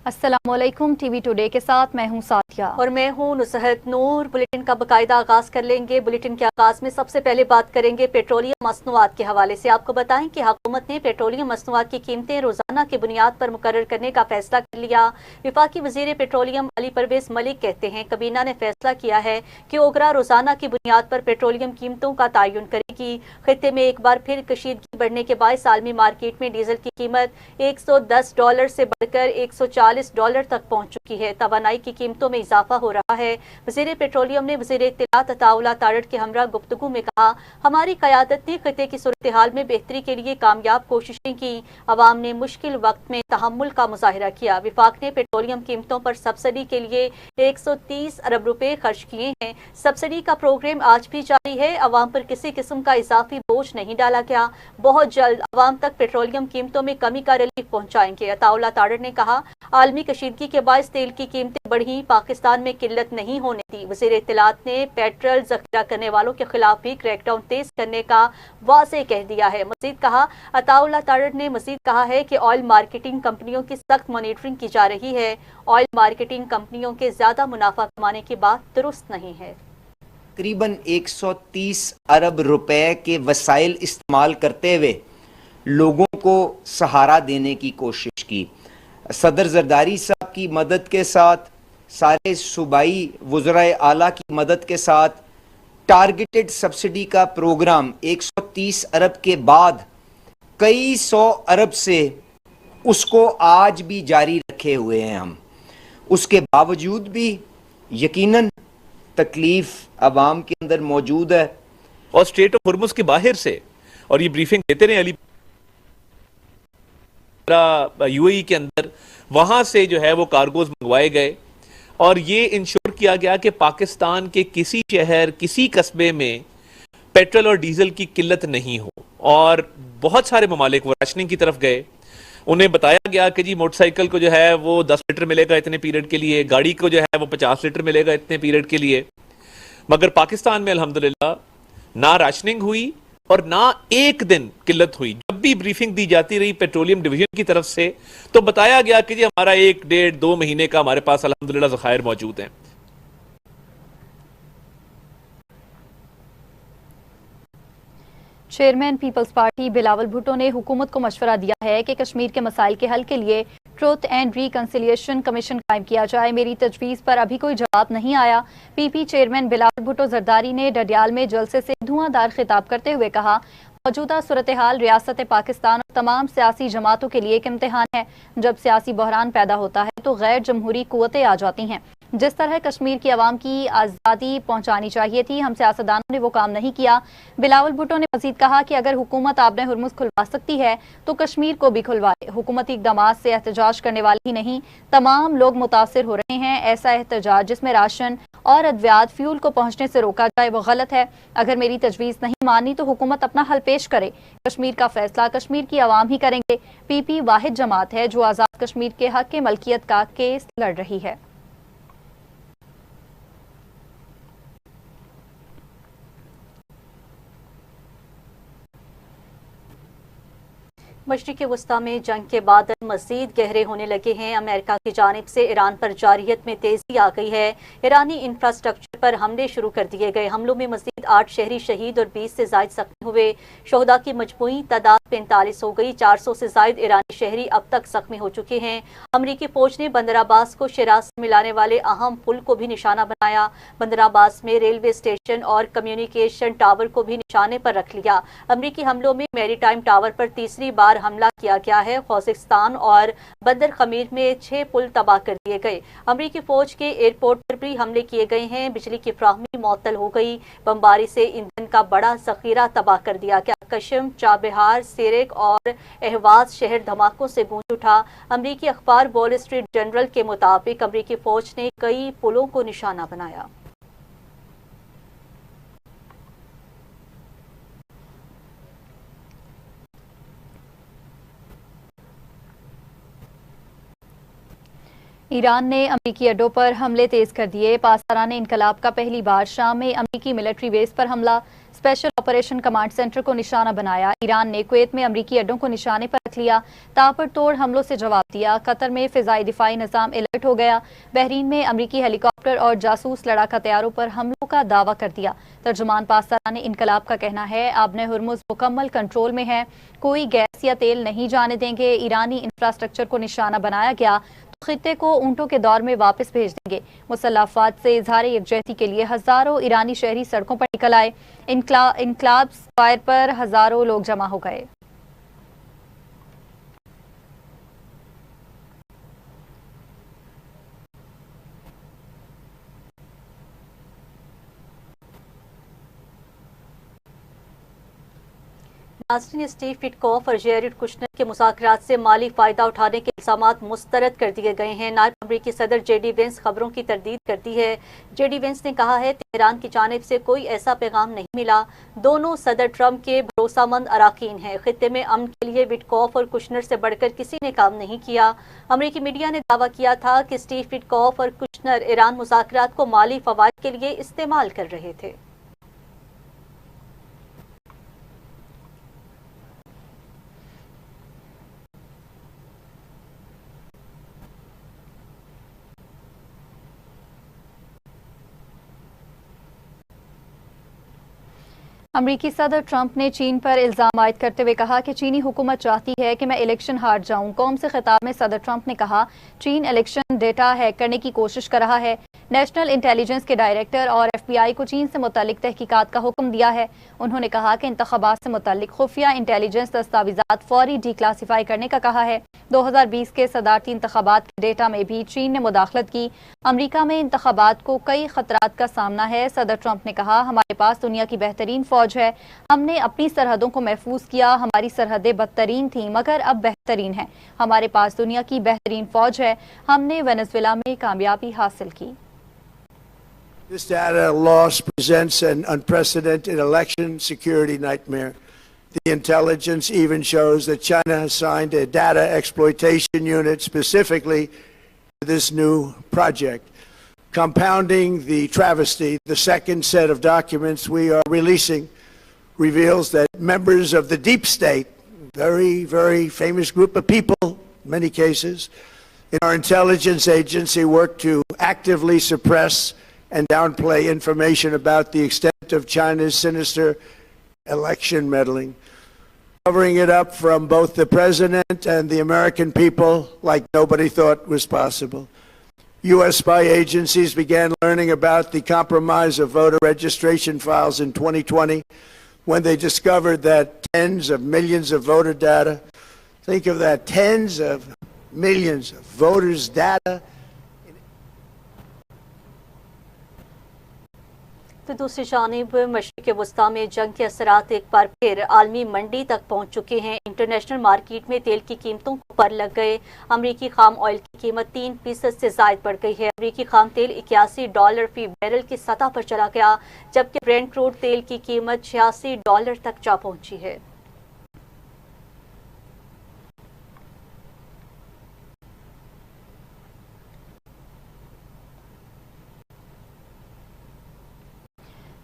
अस्सलाम वालेकुम। TV today के साथ मैं हूं साथिया और मैं हूं नुसहत नूर। बुलेटिन का बाकायदा आगाज कर लेंगे। बुलेटिन के आगाज में सबसे पहले बात करेंगे पेट्रोलियम मसनूआत के हवाले से। आपको बताएं कि हुकूमत ने पेट्रोलियम मसनूआत की कीमतें रोजाना की बुनियाद पर मुकर्रर करने का फैसला कर लिया। वफाकी वजीर पेट्रोलियम अली परवेज मलिक कहते हैं कबीना ने फैसला किया है कि ओगरा रोजाना की बुनियाद पर पेट्रोलियम कीमतों का तयन करेगी। खित्ते में एक बार फिर कशीदगी बढ़ने के बाद आलमी मार्केट में डीजल की कीमत $110 से बढ़कर $140 तक पहुंच चुकी है। तवानाई की कीमतों में इजाफा हो रहा है। वज़ीर पेट्रोलियम ने वज़ीर इत्तलात अताउल्लाह तारड़ के हमरा गुफ्तगू में कहा, हमारी क़यादत ने खित्ते की सूरत हाल में बेहतरी के लिए कामयाब कोशिशें की। अवाम ने मुश्किल वक्त में तहम्मुल का मुजाहिरा किया। विफाक ने पेट्रोलियम कीमतों पर सब्सिडी के लिए 130 अरब रुपए खर्च किए हैं। सब्सिडी का प्रोग्राम आज भी जारी है। अवाम पर किसी किस्म का इजाफी बोझ नहीं डाला गया। बहुत जल्द अवाम तक पेट्रोलियम कीमतों में कमी का रिलीफ पहुंचाएंगे। अताउल्लाह तारड़ ने कहा, आलमी कशीदगी के बाद तेल की कीमतें बढ़ी, पाकिस्तान में किल्लत नहीं होने दी। वज़ीर इत्तलात ने पेट्रोल जखीरा करने वालों के खिलाफ भी क्रैकडाउन तेज करने का वाज़े कह दिया है। मजीद कहा, अताउल्लाह तारड़ ने मजीद कहा है कि ऑयल मार्केटिंग कंपनियों की सख्त मॉनिटरिंग की जा रही है। ऑयल मार्केटिंग कंपनियों के ज्यादा मुनाफा कमाने की बात दुरुस्त नहीं है। तकरीबन 130 अरब रुपए के वसाइल इस्तेमाल करते हुए लोगों को सहारा देने की कोशिश की। सदर जरदारी साहब की मदद के साथ, सारे सूबाई वज़राए आला की मदद के साथ टारगेटेड सब्सिडी का प्रोग्राम 130 अरब के बाद कई सौ अरब से उसको आज भी जारी रखे हुए हैं हम। उसके बावजूद भी यकीनन तकलीफ अवाम के अंदर मौजूद है। और स्ट्रेट ऑफ हॉर्मुज़ के बाहर से, और ये ब्रीफिंग देते रहे अली यूएई के अंदर, वहां से जो है वो कार्गोज मंगवाए गए और ये इंश्योर किया गया कि पाकिस्तान के किसी शहर, किसी कस्बे में पेट्रोल और डीजल की किल्लत नहीं हो। और बहुत सारे ममालिक वो राशनिंग की तरफ गए। उन्हें बताया गया कि जी मोटरसाइकिल को जो है वो 10 लीटर मिलेगा इतने पीरियड के लिए, गाड़ी को जो है वो 50 लीटर मिलेगा इतने पीरियड के लिए। मगर पाकिस्तान में अल्हम्दुलिल्लाह ना राशनिंग हुई और ना एक दिन किल्लत हुई। जब भी ब्रीफिंग दी जाती रही पेट्रोलियम डिवीजन की तरफ से तो बताया गया कि जी हमारा 1, 1.5, 2 महीने का हमारे पास अल्हम्दुलिल्लाह ज़खायर मौजूद हैं। Chairman People's Party Bilawal Bhutto ने हुकूमत को मशवरा दिया है कि कश्मीर के मसाइल के हल के लिए ट्रुथ एंड रिकंसिलिएशन कमीशन कायम किया जाए। मेरी तजवीज़ पर अभी कोई जवाब नहीं आया। पीपी चेयरमैन बिलावल भुट्टो जरदारी ने डडियाल में जलसे से धुआंधार खिताब करते हुए कहा, मौजूदा सूरत हाल रियासत पाकिस्तान और तमाम सियासी जमातों के लिए एक इम्तिहान है। जब सियासी बहरान पैदा होता है तो गैर जमहूरी कुव्वतें आ जाती हैं। जिस तरह कश्मीर की आवाम की आज़ादी पहुंचानी चाहिए थी, हम सियासतदानों ने वो काम नहीं किया। बिलावल भुट्टो ने मजीद कहा कि अगर हुकूमत आपने हुर्मुज़ खुलवा सकती है तो कश्मीर को भी खुलवाए। हुकूमती इक़दाम से एहतजाज करने वाले ही नहीं, तमाम लोग मुतासिर हो रहे हैं। ऐसा एहतजाज जिसमें राशन और अद्वियात फ्यूल को पहुंचने से रोका जाए वो गलत है। अगर मेरी तजवीज़ नहीं मानी तो हुकूमत अपना हल पेश करे। कश्मीर का फैसला कश्मीर की आवाम ही करेंगे। पीपी वाहिद जमात है जो आज़ाद कश्मीर के हक के मलकियत का केस लड़ रही है। मशरिक़ वस्ता में जंग के बादल मज़ीद गहरे होने लगे हैं। अमेरिका की जानिब से ईरान पर जारहियत में तेज़ी आ गई है। ईरानी इंफ्रास्ट्रक्चर पर हमले शुरू कर दिए गए। हमलों में मज़ीद 8 शहरी शहीद और 20 से ज़ायद ज़ख्मी हुए। शोहदा की मजमूई तादाद 45 हो गई। 400 से ज़ायद ईरानी शहरी अब तक ज़ख्मी हो चुके हैं। अमरीकी फ़ौज ने बंदर अब्बास को शिराज से मिलाने वाले अहम पुल को भी निशाना बनाया। बंदर अब्बास में रेलवे स्टेशन और कम्युनिकेशन टावर को भी निशाने पर रख लिया। अमरीकी हमलों में मैरी टाइम टावर पर तीसरी बार हमला किया गया है। खोजिस्तान और बंदर खमीर में 6 पुल तबाह कर दिए गए। अमरीकी फौज के एयरपोर्ट पर भी हमले किए गए हैं। बिजली की फ्राहमी मुअत्तल हो गई। बमबारी से ईंधन का बड़ा जखीरा तबाह कर दिया गया। कशम, चाबहार, सेरेक और अहवाज शहर धमाकों से गूंज उठा। अमरीकी अखबार वॉल स्ट्रीट जर्नल के मुताबिक अमरीकी फौज ने कई पुलों को निशाना बनाया। ईरान ने अमरीकी अड्डों पर हमले तेज कर दिए। पासदारान इनकलाब का पहली बार शाम में अमरीकी मिलिट्री बेस पर हमला। स्पेशल ऑपरेशन कमांड सेंटर को निशाना बनाया। ईरान ने कुवैत में अमरीकी अड्डों को निशाने पर रख लिया। ताबड़तोड़ हमलों से जवाब दिया। कतर में फिजाई दिफाई निज़ाम अलर्ट हो गया। बहरीन में अमरीकी हेलीकॉप्टर और जासूस लड़ाका तैयारों पर हमलों का दावा कर दिया। तर्जुमान पासदारान इनकलाब का कहना है आबने हुर्मुज़ मुकम्मल कंट्रोल में है, कोई गैस या तेल नहीं जाने देंगे। ईरानी इंफ्रास्ट्रक्चर को निशाना बनाया गया तो खित्ते को ऊंटों के दौर में वापस भेज देंगे। मुसल्लह अफवाज से इजहार यकजहती के लिए हजारों ईरानी शहरी सड़कों पर निकल आए। इनकलाब स्क्वायर पर हजारों लोग जमा हो गए। नाज़रीन, स्टीव विटकॉफ और जेरेड कुशनर के मुज़ाकरात से माली फ़ायदा उठाने के इल्ज़ामात मुस्तरद कर दिए गए हैं। नायब अमरीकी सदर JD वेंस खबरों की तरदीद करती है। JD वेंस ने कहा है तेहरान की जानिब से कोई ऐसा पैगाम नहीं मिला। दोनों सदर ट्रंप के भरोसामंद अराकीन हैं। खित्ते में अमन के लिए विटकॉफ और कुशनर से बढ़कर किसी ने काम नहीं किया। अमरीकी मीडिया ने दावा किया था कि स्टीव विटकॉफ और कुशनर ईरान मुज़ाकरात को माली फ़वाइद के लिए इस्तेमाल कर रहे थे। अमरीकी सदर ट्रंप ने चीन पर इल्जाम आयद करते हुए कहा कि चीनी हुकूमत चाहती है कि मैं इलेक्शन हार जाऊं। कौम से खिताब में सदर ट्रंप ने कहा चीन इलेक्शन डेटा हैक करने की कोशिश कर रहा है। नेशनल इंटेलिजेंस के डायरेक्टर और FBI को चीन से मुतालिक तहकीकात का हुक्म दिया है। उन्होंने कहा कि इंतखाबात से मुतालिक खुफिया इंटेलिजेंस दस्तावेजात फौरी डिक्लासिफाई करने का कहा है। 2020 के सदारती इंतखाबात के डेटा में भी चीन ने मुदाखलत की। अमरीका में इंतखाबात को कई खतरात का सामना है। सदर ट्रंप ने कहा हमारे पास दुनिया की बेहतरीन फौज है, हमने अपनी सरहदों को महफूज किया। हमारी सरहदें बदतरीन थीं मगर अब बेहतरीन हैं। हमारे पास दुनिया की बेहतरीन फौज है, हमने वेनेजुएला में कामयाबी हासिल की। This data loss presents an unprecedented election security nightmare. The intelligence even shows that China has signed a data exploitation unit specifically for this new project. Compounding the travesty, the second set of documents we are releasing reveals that members of the deep state, very, very famous group of people, in many cases, in our intelligence agency work to actively suppress and downplay information about the extent of China's sinister election meddling, covering it up from both the president and the American people like nobody thought was possible. U.S. spy agencies began learning about the compromise of voter registration files in 2020 when they discovered that tens of millions of voter data, think of that, tens of millions of voters' data. तो दूसरी जानिब मशरिक़ वस्ता में जंग के असरात एक बार फिर आलमी मंडी तक पहुँच चुके हैं। इंटरनेशनल मार्केट में तेल की कीमतों को पर लग गए। अमरीकी खाम ऑयल की कीमत 3% से ज़ायद बढ़ गई है। अमरीकी खाम तेल $81 फी बैरल की सतह पर चला गया, जबकि ब्रेंट क्रूड तेल की कीमत $86 तक जा पहुँची है।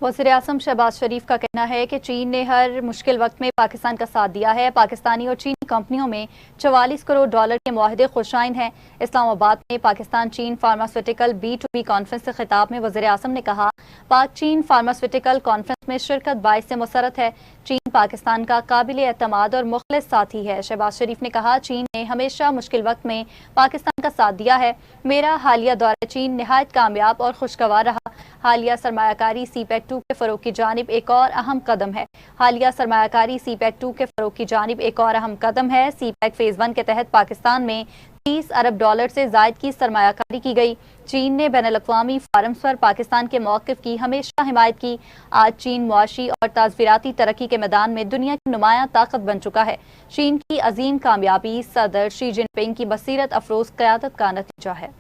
वज़ीर आज़म शहबाज शरीफ का कहना है कि चीन ने हर मुश्किल वक्त में पाकिस्तान का साथ दिया है। पाकिस्तानी और चीनी कंपनियों में $44 करोड़ के मुआहदे खुशाइन हैं। इस्लामाबाद में पाकिस्तान चीन फार्मास्यूटिकल B2B कॉन्फ्रेंस से खिताब में वज़ीर आज़म ने कहा पाक चीन फार्मास्यूटिकल कॉन्फ्रेंस में शिरकत बाइस से मुसरत है। चीन पाकिस्तान का काबिल एतमाद और मुखलिस साथी है। शहबाज शरीफ ने कहा चीन ने हमेशा मुश्किल वक्त में पाकिस्तान का साथ दिया है। मेरा हालिया दौरा चीन निहायत कामयाब और खुशगवार रहा। हालिया सरमायाकारी CPEC 2 के फ़रोग़ की जानिब एक और अहम कदम है। हालिया सरमायाकारी CPEC 2 के फ़रोग़ की जानिब एक और अहम कदम है। CPEC फ़ेज़ 1 के तहत पाकिस्तान में $30 अरब से ज़ायद की सरमायाकारी की गई। चीन ने बैनुल-अक़वामी फ़ारम्स पर पाकिस्तान के मौक़िफ़ की हमेशा हिमायत की। आज चीन मुआशी और ताज़वीराती तरक्की के मैदान में दुनिया की नुमायां ताकत बन चुका है। चीन की अजीम कामयाबी सदर शी जिनपिंग की बसीरत अफरोज़ क़यादत का नतीजा है।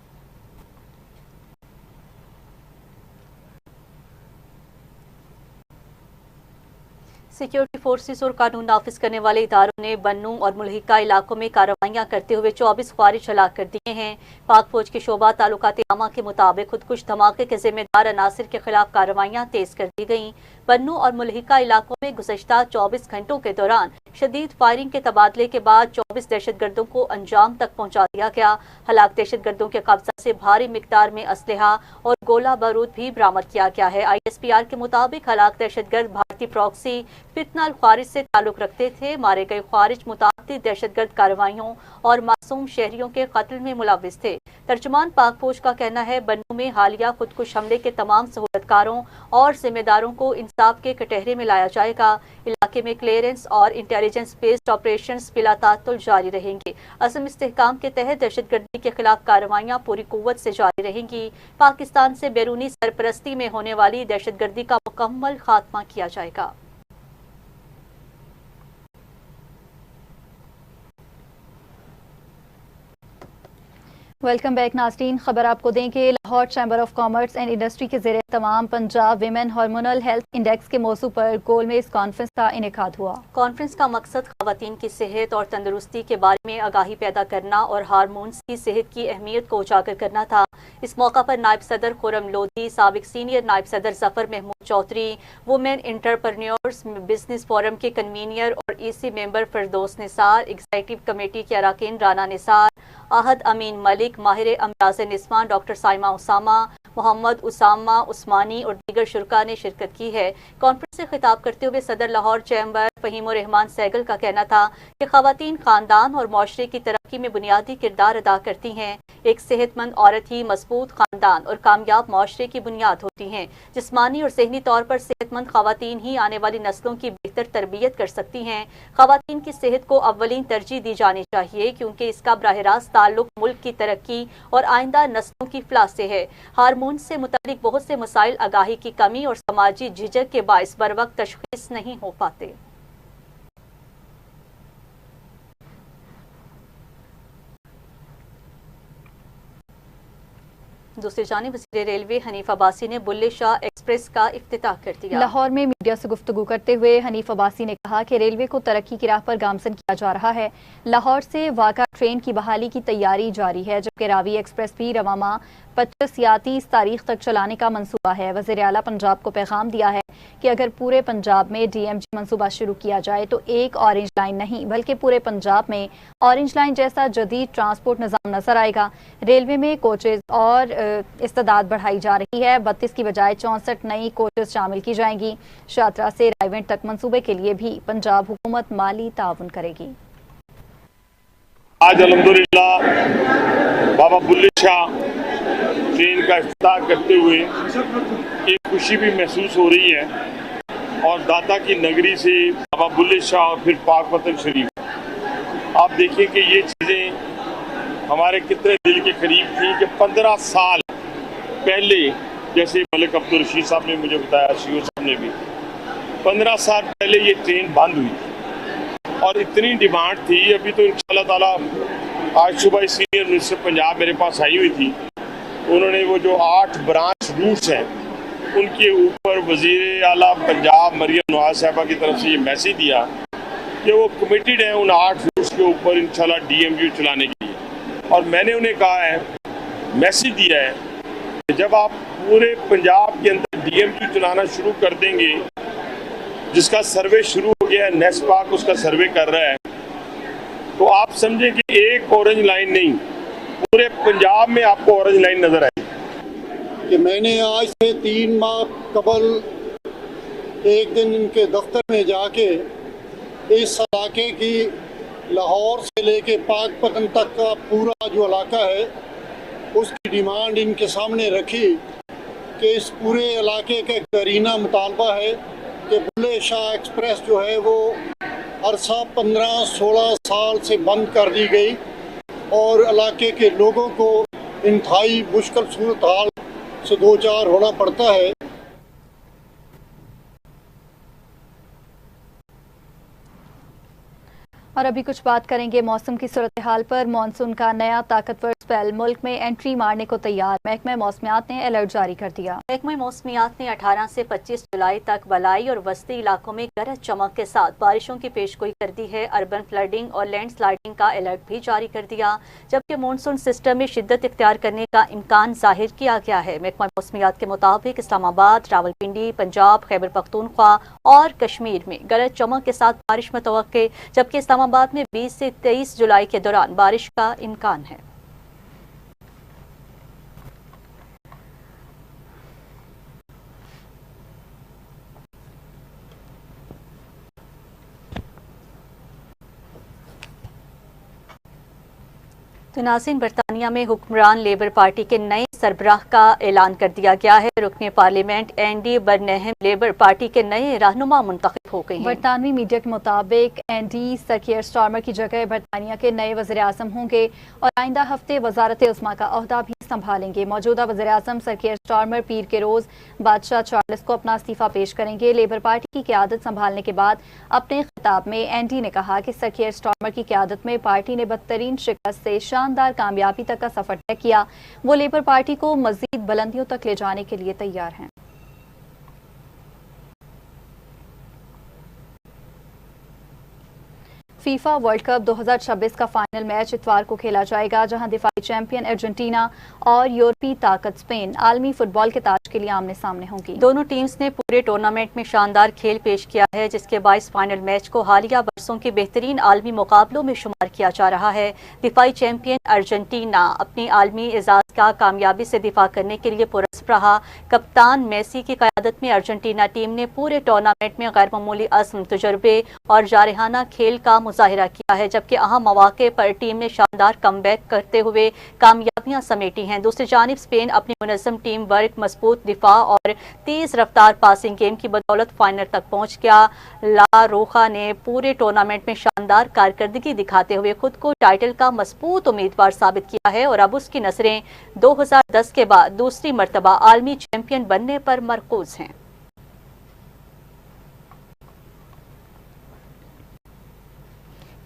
सिक्योरिटी फोर्सेस और कानून नाफिज करने वाले इदारों ने बन्नू और मुल्हिका इलाकों में कार्रवाइयां करते हुए 24 ख्वारिज हलाक कर दिए हैं। पाक फौज के शोबा तालुकात आमा के मुताबिक खुदकुश धमाके के जिम्मेदार अनासिर के खिलाफ कार्रवाइयां तेज कर दी गईं। बन्नू और मुल्हिका इलाकों में गुज़श्ता 24 घंटों के दौरान शदीद फायरिंग के तबादले के बाद 24 दहशतगर्दों को अंजाम तक पहुंचा दिया गया। हलाक दहशतगर्दों के कब्जा से भारी मिकदार में असलहा और गोला बारूद भी बरामद किया गया है। ISPR के मुताबिक हलाक दहशतगर्द भारतीय प्रॉक्सी फितना अल ख्वारिज से ताल्लुक रखते थे। मारे गए ख्वारिज मुतादिद दहशतगर्द कार्रवाइयों और मासूम शहरियों के कत्ल में मुलव्विस थे। तर्जुमान पाक फौज का कहना है बन्नू में हालिया खुदकुश हमले के तमाम सहूलतकारों और जिम्मेदारों को इंसाफ के कटहरे में लाया जाएगा। इलाके में क्लियरेंस और इंटेलिजेंस बेस्ड ऑपरेशंस बिला तातुल जारी रहेंगे। अज़म इस्तेहकाम के तहत दहशतगर्दी के खिलाफ कार्रवाइयां पूरी कुव्वत से जारी रहेंगी। पाकिस्तान से बैरूनी सरपरस्ती में होने वाली दहशतगर्दी का मुकम्मल खात्मा किया जाएगा। वेलकम बैक नाज़रीन। खबर आपको दें कि Lahore chamber of commerce and industry के ज़ेरे तमाम Punjab women hormonal health index के मौजू पर गोल में इस कॉन्फ्रेंस का इनेकाद हुआ। कॉन्फ्रेंस का मकसद ख़वातीन की सेहत और तंदुरुस्ती के बारे में आगाही पैदा करना और हार्मोन्स की सेहत की अहमियत को उजागर करना था। इस मौका पर नायब सदर खुरम लोधी, साबिक सीनियर नायब सदर Zafar Mahmood Chaudhry, women entrepreneurs business forum के कन्वीनियर और EC member Firdous Nisar, executive committee के अरकान राना निसार, आहद अमीन मलिक, माहिर अमराज निस्वान डॉक्टर साइमा उसामा, मोहम्मद उसामा उस्मानी और दीगर शुरका ने शिरकत की है। कॉन्फ्रेंस से खिताब करते हुए सदर लाहौर चैम्बर फ़हीमुर रहमान सैगल का कहना था कि ख़वातीन ख़ानदान और माशरे की तरक्की में बुनियादी किरदार अदा करती हैं। एक सेहतमंद औरत ही मजबूत ख़ानदान और कामयाब माशरे की बुनियाद होती हैं। जिस्मानी और ज़हनी तौर पर सेहतमंद ख़वातीन ही आने वाली नस्लों की बेहतर तरबियत कर सकती हैं। ख़वातीन की सेहत को अव्वलीन तरजीह दी जानी चाहिए क्योंकि इसका बराह रास्त ताल्लुक मुल्क की तरक्की और आइंदा नस्लों की फलाह से है। हार्मोन से मुतालिक बहुत से मसाइल आगाही की कमी और समाजी झिझक के बाइस बर वक्त तशख़ीस नहीं हो पाते। दूसरी जानिब वज़ीर रेलवे हनीफ अब्बासी ने बुल्ले शाह एक्सप्रेस का इफ्तिताह कर दिया। लाहौर में मीडिया से गुफ्तगू करते हुए हनीफ अब्बासी ने कहा कि रेलवे को तरक्की की राह पर गामजन किया जा रहा है। लाहौर से वाक़ा ट्रेन की बहाली की तैयारी जारी है, जबकि रावी एक्सप्रेस भी रवा माह 25 या 30 तारीख तक चलाने का मंसूबा है। वज़ीर आला पंजाब को पैगाम दिया है कि अगर पूरे पंजाब में DMG मंसूबा शुरू किया जाए तो एक ऑरेंज लाइन नहीं बल्कि पूरे पंजाब में ऑरेंज लाइन जैसा जदीद ट्रांसपोर्ट निज़ाम नजर आएगा। रेलवे में कोचेज और इस्तेदाद बढ़ाई जा रही है। 32 की बजाय 64 नई कोचेज शामिल की जाएंगी। शात्रा से रायवेंट तक मंसूबे के लिए भी पंजाब हुकूमत माली ताउन करेगी। आज अल्हम्दुलिल्लाह बाबा बुल्ले शाह ट्रेन का इफ्तिताह करते हुए एक खुशी भी महसूस हो रही है और दाता की नगरी से बाबा बुल्ले शाह और फिर पाक वतन शरीफ। आप देखिए कि ये चीज़ें हमारे कितने दिल के करीब थी कि 15 साल पहले, जैसे मलिक अब्दुल रशीद साहब ने मुझे बताया, CEO साहब ने भी, 15 साल पहले ये ट्रेन बंद हुई और इतनी डिमांड थी। अभी तो इंशाअल्लाह ताला आज सुबह सीनियर मिनिस्टर पंजाब मेरे पास आई हुई थी, उन्होंने वो जो 8 ब्रांच रूट्स हैं उनके ऊपर वज़ीर आला पंजाब मरियम नवाज साहबा की तरफ से ये मैसेज दिया कि वो कमिटेड हैं उन 8 रूट्स के ऊपर इंशाल्लाह DMU चलाने के लिए। और मैंने उन्हें कहा है, मैसेज दिया है कि जब आप पूरे पंजाब के अंदर DMU चलाना शुरू कर देंगे, जिसका सर्वे शुरू हो गया है, नेस्पाक उसका सर्वे कर रहा है, तो आप समझें कि एक ऑरेंज लाइन नहीं, पूरे पंजाब में आपको ऑरेंज लाइन नजर आएगी। कि मैंने आज से 3 माह कबल एक दिन इनके दफ्तर में जाके इस इलाके की लाहौर से लेके पाकपतन तक का पूरा जो इलाका है उसकी डिमांड इनके सामने रखी कि इस पूरे इलाके का एक करीना मुतालबा है कि बुल्ले शाह एक्सप्रेस जो है वो अरसा 15-16 साल से बंद कर दी गई और इलाके के लोगों को इंतहाई मुश्किल सूरत हाल से दो चार होना पड़ता है। और अभी कुछ बात करेंगे मौसम की सूरत हाल पर। मानसून का नया ताकतवर स्पेल मुल्क में एंट्री मारने को तैयार, महकमा मौसमियात ने अलर्ट जारी कर दिया। महकमा मौसमियात ने 18 से 25 जुलाई तक बलाई और वस्ती इलाकों में गरज चमक के साथ बारिशों की पेशगोई कर दी है। अर्बन फ्लडिंग और लैंड स्लाइडिंग का अलर्ट भी जारी कर दिया, जबकि मानसून सिस्टम में शिद्दत इख्तियार करने का इम्कान जाहिर किया गया है। महकमा मौसमियात के मुताबिक इस्लामाबाद, रावलपिंडी, पंजाब, खैबर पख्तूनख्वा और कश्मीर में गरज चमक के साथ बारिश मुतवक्के, जबकि इस्लामाबाद में 20 से 23 जुलाई के दौरान बारिश का इम्कान है। तो नाज़रीन, बरतानिया में हुक्मरान लेबर पार्टी के नए सरबराह का ऐलान कर दिया गया है। रुकने parliament Andy Burnham labour party के नए रहनुमा मुंतखब हो गए हैं। बरतानवी मीडिया के मुताबिक एंडी सर कीयर स्टारमर की जगह बरतानिया के नए वज़ीर आज़म होंगे और आइंदा हफ्ते वज़ारत उस्मा का ओहदा भी संभालेंगे। मौजूदा वज़ीर आज़म सर कीयर स्टारमर पीर के रोज़ बादशाह चार्ल्स को अपना इस्तीफ़ा पेश करेंगे। लेबर पार्टी की क़यादत संभालने के बाद अपने खिताब में एंडी ने कहा कि सर कीयर स्टारमर की क़यादत में पार्टी ने बदतरीन शिकस्त से शानदार कामयाबी तक का सफ़र तय किया। वो लेबर पार्टी को मज़ीद बुलंदियों तक ले जाने के लिए तैयार हैं। फीफा वर्ल्ड कप 2026 का फाइनल मैच इतवार को खेला जाएगा, जहां दिफाई चैंपियन अर्जेंटीना और यूरोपीय ताकत स्पेन आलमी फुटबॉल के ताज के लिए आमने सामने होंगी। दोनों टीम्स ने पूरे टूर्नामेंट में शानदार खेल पेश किया है, जिसके बायस फाइनल मैच को हालिया बरसों के बेहतरीन आलमी मुकाबलों में शुमार किया जा रहा है। दिफाई चैंपियन अर्जेंटीना अपनी आलमी एजाज का कामयाबी से दिफा करने के लिए पुरस्कार रहा। कप्तान मेसी की क़यादत में अर्जेंटीना टीम ने पूरे टूर्नामेंट में गैर मामूली अज़्म, तजुर्बे और जारहाना खेल का मुजाहिरा किया है, जबकि अहम मौके पर टीम ने शानदार कमबैक करते हुए कामयाबियां समेटी हैं। दूसरी जानिब स्पेन अपनी मुनज़्ज़म टीम वर्क, मजबूत दिफा और तेज रफ्तार पासिंग गेम की बदौलत फाइनल तक पहुंच गया। ला रोखा ने पूरे टूर्नामेंट में शानदार कारकर्दगी दिखाते हुए खुद को टाइटल का मजबूत उम्मीदवार साबित किया है और अब उसकी नजरें 2010 के बाद दूसरी मरतबा आलमी चैंपियन बनने पर मरकूज हैं।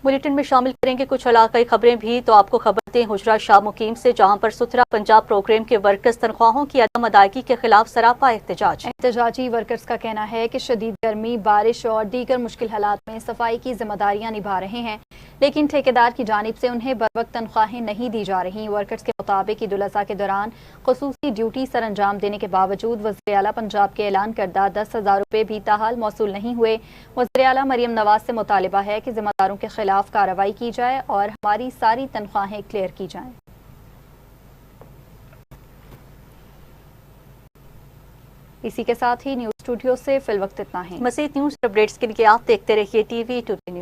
बुलेटिन में शामिल करेंगे कुछ इलाकाई खबरें भी, तो आपको खबर दें हुजरा शाह मुकीम से, जहां पर सुथरा पंजाब प्रोग्राम के वर्कर्स तनख्वाहों की अदम अदायगी के खिलाफ सरापा एहतजाज। एहतजाजी वर्कर्स का कहना है कि शदीद गर्मी, बारिश और दीगर मुश्किल हालात में सफाई की जिम्मेदारियां निभा रहे हैं, लेकिन ठेकेदार की जानिब से उन्हें बर वक्त तनख्वाहें नहीं दी जा रही। वर्कर्स के मुताबिक ईद उल अज़हा के दौरान खुसूसी ड्यूटी सर अंजाम देने के बावजूद वज़ीर आला पंजाब के ऐलान करदा 10,000 रुपये भी ताहाल मौसूल नहीं हुए। वज़ीर आला मरियम नवाज से मुतालिबा है कि जिम्मेदारों के खिलाफ कार्रवाई की जाए और हमारी सारी तनख्वाहें क्लियर की जाएं। इसी के साथ ही न्यूज़ स्टूडियो से फिल वक्त इतना ही। मज़ीद न्यूज़ अपडेट्स के लिए आप देखते रहिए TV2 न्यूज़।